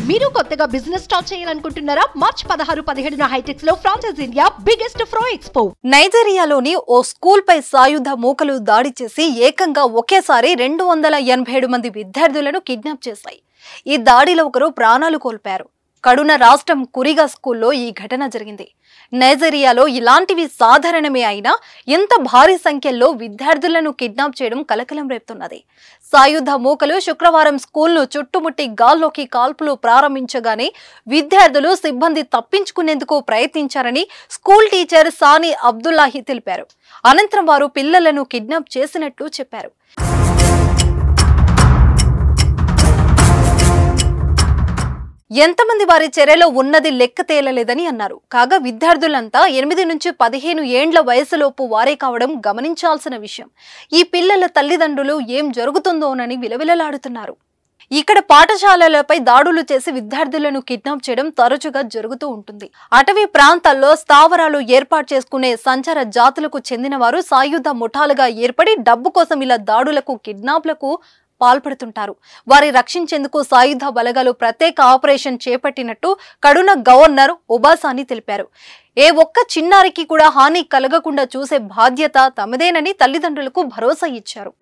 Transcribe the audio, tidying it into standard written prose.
మీరు కొత్తగా business start చేయాలనుకుంటున్నారా? మార్చ్ 16-17 హైటెక్స్ లో ఫ్రాన్సెస్ ఇండియా బిగ్గెస్ట్ ఫ్రో ఎక్స్పో. నైజీరియాలోని ఓ స్కూల్ పై సాయుధ మూకలు దాడి చేసి ఏకంగా ఒకేసారి 287 మంది విద్యార్థులను కిడ్నాప్ చేశాయి. ఈ దాడిలో ఒకరు ప్రాణాలు కోల్పోయారు. కడున రాష్ట్రం కురిగా స్కూల్లో ఈ ఘటన జరిగింది. నైజీరియాలో ఇలాంటివి సాధారణమే అయినా ఇంత భారీ సంఖ్యలో విద్యార్థులను కిడ్నాప్ చేయడం కలకలం రేపుతున్నది. సాయుధ మూకలు శుక్రవారం స్కూల్ను చుట్టుముట్టి గాల్లోకి కాల్పులు ప్రారంభించగానే విద్యార్థులు సిబ్బంది తప్పించుకునేందుకు ప్రయత్నించారని స్కూల్ టీచర్ సాని అబ్దుల్లాహి తెలిపారు. అనంతరం వారు పిల్లలను కిడ్నాప్ చేసినట్లు చెప్పారు. ఎంతమంది వారి చర్యలో ఉన్నది లెక్క తేలలేదని అన్నారు. కాగా విద్యార్థులంతా 8 నుంచి 15 ఏండ్ల వయసులోపు వారే కావడం గమనించాల్సిన విషయం. ఈ పిల్లల తల్లిదండ్రులు ఏం జరుగుతుందోనని విలవిలలాడుతున్నారు. ఇక్కడ పాఠశాలలపై దాడులు చేసి విద్యార్థులను కిడ్నాప్ చేయడం తరచుగా జరుగుతూ ఉంటుంది. అటవీ ప్రాంతాల్లో స్థావరాలు ఏర్పాటు చేసుకునే సంచార జాతులకు చెందిన వారు సాయుధ ముఠాలుగా ఏర్పడి డబ్బు కోసం ఇలా దాడులకు కిడ్నాప్లకు పాల్పడుతుంటారు. వారి రక్షించేందుకు సాయుధ బలగాలు ప్రత్యేక ఆపరేషన్ చేపట్టినట్టు కడున గవర్నర్ ఒబాసాని తెలిపారు. ఏ ఒక్క చిన్నారికి కూడా హాని కలగకుండా చూసే బాధ్యత తమదేనని తల్లిదండ్రులకు భరోసా ఇచ్చారు.